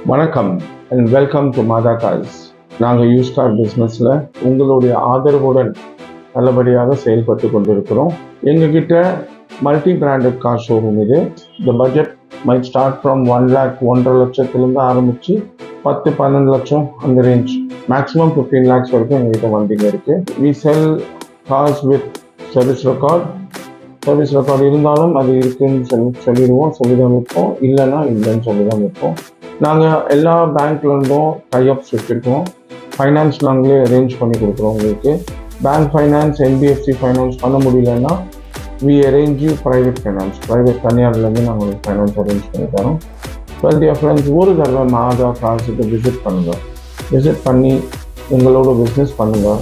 வணக்கம் and welcome to Mata cars. நாங்கள் use car பிஸ்னஸில் உங்களுடைய ஆதரவுடன் நல்லபடியாக செயல்பட்டு கொண்டிருக்கிறோம். எங்ககிட்ட மல்டி பிராண்டட் கார் ஷோரூம் இது. இந்த budget might start from 1 lakh 1.5 லட்சத்துலேருந்து ஆரம்பித்து 10-12 லட்சம் அந்த ரேஞ்ச், மேக்ஸிமம் 15 lakhs வரைக்கும் எங்ககிட்ட வண்டிங்க இருக்குது. We sell cars with service record இருந்தாலும் அது இருக்குன்னு சொல்லிடுவோம், சொல்லிதான் விற்போம். இல்லைன்னா இல்லைன்னு சொல்லிதான் விற்போம். நாங்கள் எல்லா பேங்க்லேருந்தும் டைஅப்ஸ் வச்சுருக்கோம். ஃபைனான்ஸ் நாங்களே அரேஞ்ச் பண்ணி கொடுக்குறோம் உங்களுக்கு. பேங்க் ஃபைனான்ஸ், என்பிஎஃப்சி ஃபைனான்ஸ் பண்ண முடியலன்னா வி அரேஞ்ச் யூ ப்ரைவேட் தனியார்லேருந்து நாங்கள் உங்களுக்கு ஃபைனான்ஸ் அரேஞ்ச் பண்ணி தரோம். வெல் டியர் ஃப்ரெண்ட்ஸ், ஒரு தடவை மாதா கார்ஸுக்கு விசிட் பண்ணுங்கள். விசிட் பண்ணி எங்களோட பிஸ்னஸ் பண்ணுங்கள்.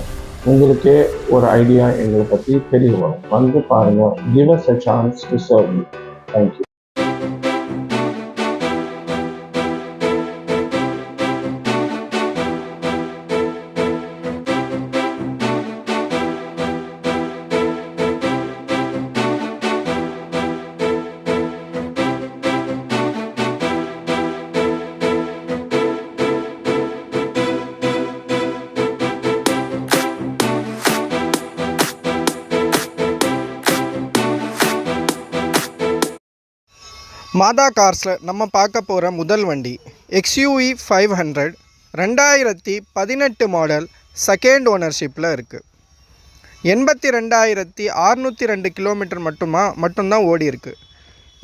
உங்களுக்கே ஒரு ஐடியா எங்களை பற்றி தெரிய வரும். வந்து பாருங்கள். Give us a chance to serve you. Thank you. மாதா கார்ஸில் நம்ம பார்க்க போகிற முதல் வண்டி XUV 500 2018 மாடல், செகண்ட் ஓனர்ஷிப்பில் இருக்குது. 82,602 கிலோமீட்டர் மட்டும்தான் ஓடி இருக்குது.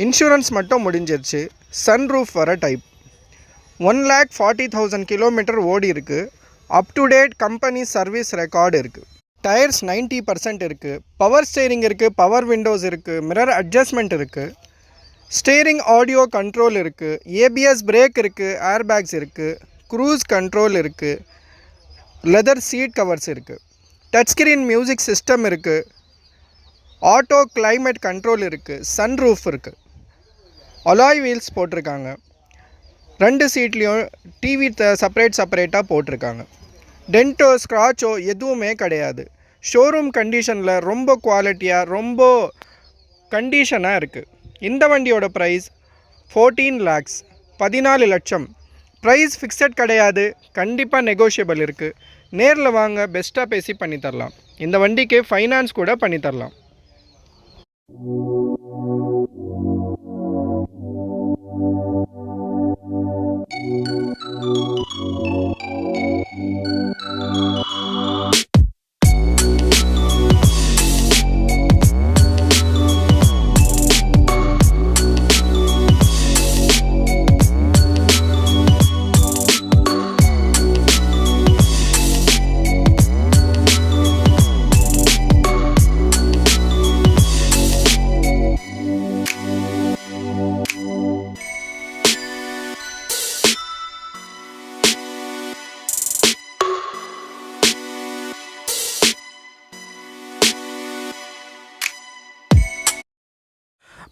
இன்சூரன்ஸ் மட்டும் முடிஞ்சிருச்சு. சன்ரூஃப் வர டைப். 1,40,000 கிலோமீட்டர் ஓடி இருக்குது. Up to date company service record இருக்குது. டயர்ஸ் 90% இருக்குது. பவர் ஸ்டேரிங் இருக்குது, பவர் விண்டோஸ் இருக்குது, மிரர் அட்ஜஸ்ட்மெண்ட் இருக்குது, ஸ்டேரிங் ஆடியோ கண்ட்ரோல் இருக்குது, ஏபிஎஸ் பிரேக் இருக்குது, ஏர் பேக்ஸ் இருக்குது, க்ரூஸ் கண்ட்ரோல் இருக்குது, லெதர் சீட் கவர்ஸ் இருக்குது, டச் ஸ்க்ரீன் மியூசிக் சிஸ்டம் இருக்குது, ஆட்டோ கிளைமேட் கண்ட்ரோல் இருக்குது, சன்ரூஃப் இருக்குது, அலாய் வீல்ஸ் போட்டிருக்காங்க. 2 சீட்லேயும் டிவி செப்பரேட்டாக போட்டிருக்காங்க. டென்ட்டோ ஸ்க்ராச்சோ எதுவுமே கிடையாது. ஷோரூம் கண்டிஷனில் ரொம்ப குவாலிட்டியாக, ரொம்ப கண்டிஷனாக இருக்குது. இந்த வண்டியோட ப்ரைஸ் 14 lakhs, 14 லட்சம். ப்ரைஸ் ஃபிக்ஸட் கிடையாது, கண்டிப்பாக நெகோஷியபிள் இருக்குது. நேரில் வாங்க, பெஸ்ட்டாக பேசி பண்ணித்தரலாம். இந்த வண்டிக்கு ஃபைனான்ஸ் கூட பண்ணித்தரலாம்.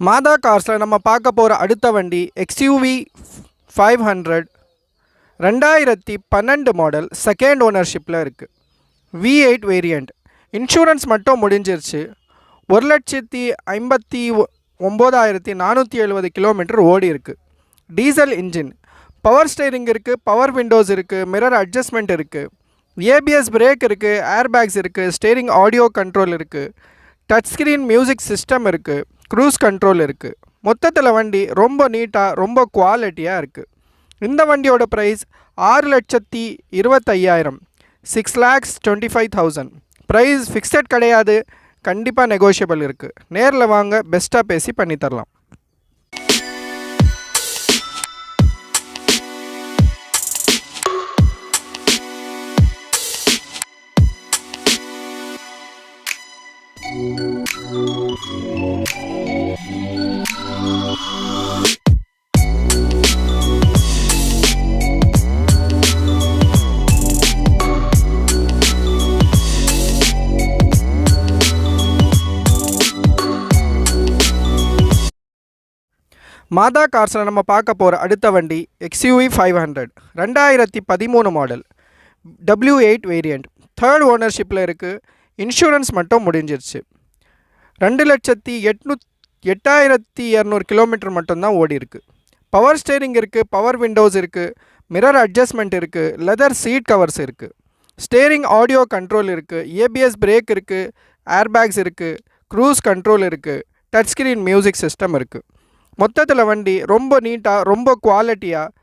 மாதா கார்ஸில் நம்ம பார்க்க போகிற அடுத்த வண்டி XUV 500 2012 மாடல், செகண்ட் ஓனர்ஷிப்பில் இருக்குது. V8 variant. இன்சூரன்ஸ் மட்டும் முடிஞ்சிருச்சு. 1,59,470 கிலோமீட்டர் ஓடி இருக்குது. Diesel engine. பவர் ஸ்டேரிங் இருக்குது, பவர் விண்டோஸ் இருக்குது, மிரர் அட்ஜஸ்ட்மெண்ட் இருக்குது, ஏபிஎஸ் பிரேக் இருக்குது, ஏர் பேக்ஸ் இருக்குது, ஸ்டேரிங் ஆடியோ கண்ட்ரோல் இருக்குது, டச் ஸ்க்ரீன் மியூசிக் சிஸ்டம் இருக்குது, க்ரூஸ் கண்ட்ரோல் இருக்குது. மொத்தத்தில் வண்டி ரொம்ப நீட்டாக, ரொம்ப குவாலிட்டியாக இருக்குது. இந்த வண்டியோட ப்ரைஸ் 6,25,000, 6,25,000. ப்ரைஸ் ஃபிக்ஸட் கிடையாது, கண்டிப்பாக நெகோஷியபிள் இருக்குது. நேரில் வாங்க, பெஸ்ட்டாக பேசி பண்ணித்தரலாம். மாதா கார்ஸில் நம்ம பார்க்க போகிற அடுத்த வண்டி XUV 500 2013 model, W8 variant. Third ஓனர்ஷிப்பில் இருக்குது. இன்சூரன்ஸ் மட்டும் முடிஞ்சிருச்சு. 2,08,200 கிலோமீட்டர் மட்டும்தான் ஓடி இருக்குது. பவர் ஸ்டேரிங் இருக்குது, பவர் விண்டோஸ் இருக்குது, மிரர் அட்ஜஸ்ட்மெண்ட் இருக்குது, லெதர் சீட் கவர்ஸ் இருக்குது, ஸ்டேரிங் ஆடியோ கண்ட்ரோல் இருக்குது, ஏபிஎஸ் பிரேக் இருக்குது, ஏர்பேக்ஸ் இருக்குது, க்ரூஸ் கண்ட்ரோல் இருக்குது, டச் ஸ்க்ரீன் மியூசிக் சிஸ்டம் இருக்குது. மொத்தத்தில் வண்டி ரொம்ப நீட்டாக, ரொம்ப குவாலிட்டியாக,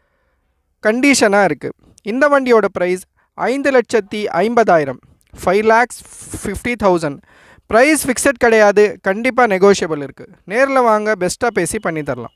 கண்டிஷனாக இருக்குது. இந்த வண்டியோட ப்ரைஸ் 5,50,000, 5,50,000. ப்ரைஸ் ஃபிக்ஸட் கிடையாது, கண்டிப்பாக நெகோஷியபிள் இருக்குது. நேரில் வாங்க, பெஸ்ட்டாக பேசி பண்ணி தரலாம்.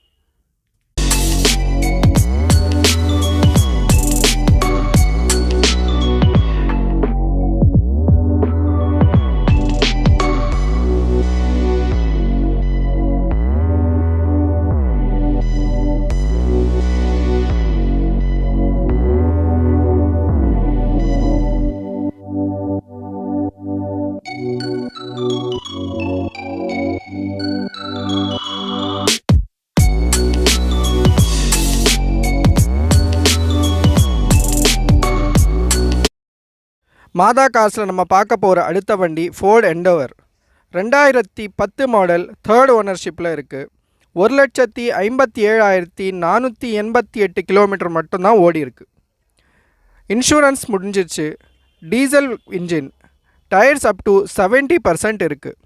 மாதா கார்ஸில் நம்ம பார்க்க போகிற அடுத்த வண்டி ஃபோர்ட் எண்டோவர். 2010 மாடல், 3rd ஓனர்ஷிப்பில் இருக்குது. 1,57,488 கிலோமீட்டர் மட்டும்தான் ஓடி இருக்குது. இன்சூரன்ஸ் முடிஞ்சிச்சு. Diesel engine. Tyres up to 70% இருக்குது.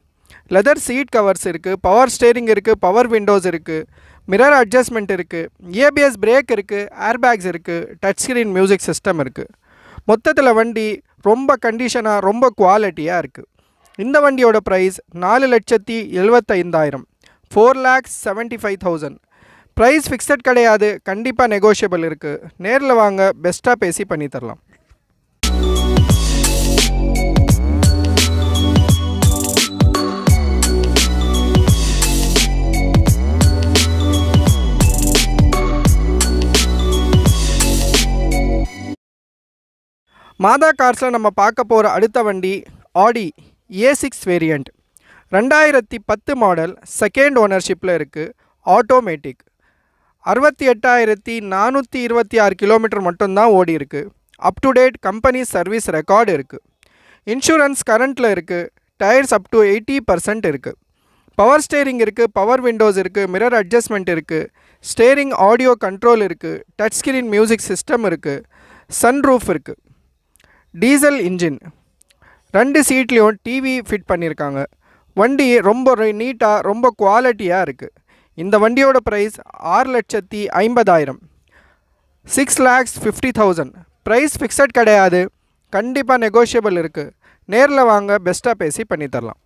லெதர் சீட் கவர்ஸ் இருக்குது, பவர் ஸ்டேரிங் இருக்குது, பவர் விண்டோஸ் இருக்குது, மிரர் அட்ஜஸ்ட்மெண்ட் இருக்குது, ஏபிஎஸ் பிரேக் இருக்குது, ஏர்பேக்ஸ் இருக்குது, டச் ஸ்க்ரீன் மியூசிக் சிஸ்டம் இருக்குது. மொத்தத்தில் வண்டி ரொம்ப கண்டிஷனாக, ரொம்ப குவாலிட்டியாக இருக்குது. இந்த வண்டியோட ப்ரைஸ் 4,75,000, 4,75,000. ப்ரைஸ் ஃபிக்ஸட் கிடையாது, கண்டிப்பாக நெகோஷியபிள் இருக்குது. நேரில் வாங்க, பெஸ்ட்டாக பேசி பண்ணி தரலாம். மாதா கார்ஸில் நம்ம பார்க்க போகிற அடுத்த வண்டி ஆடி A6 வேரியண்ட். 2010 மாடல், 2nd ஓனர்ஷிப்பில் இருக்குது. ஆட்டோமேட்டிக். 68,426 கிலோமீட்டர் மட்டும்தான் ஓடி இருக்குது. Up to date company service record இருக்குது. இன்சூரன்ஸ் கரண்ட்டில் இருக்குது. டயர்ஸ் அப் டு 80% இருக்குது. பவர் ஸ்டேரிங் இருக்குது, பவர் விண்டோஸ் இருக்குது, மிரர் அட்ஜஸ்ட்மெண்ட் இருக்குது, ஸ்டேரிங் ஆடியோ கண்ட்ரோல் இருக்குது, டச் ஸ்க்ரீன் மியூசிக் சிஸ்டம் இருக்குது, சன்ரூஃப் இருக்குது. Diesel engine. 2 சீட்லேயும் டிவி ஃபிட் பண்ணியிருக்காங்க. வண்டி ரொம்ப நீட்டாக, ரொம்ப குவாலிட்டியாக இருக்குது. இந்த வண்டியோட ப்ரைஸ் 6,50,000, 6,50,000. ப்ரைஸ் ஃபிக்ஸட் கிடையாது, கண்டிப்பாக நெகோஷியபிள் இருக்குது. நேரில் வாங்க, பெஸ்ட்டாக பேசி பண்ணி தரலாம்.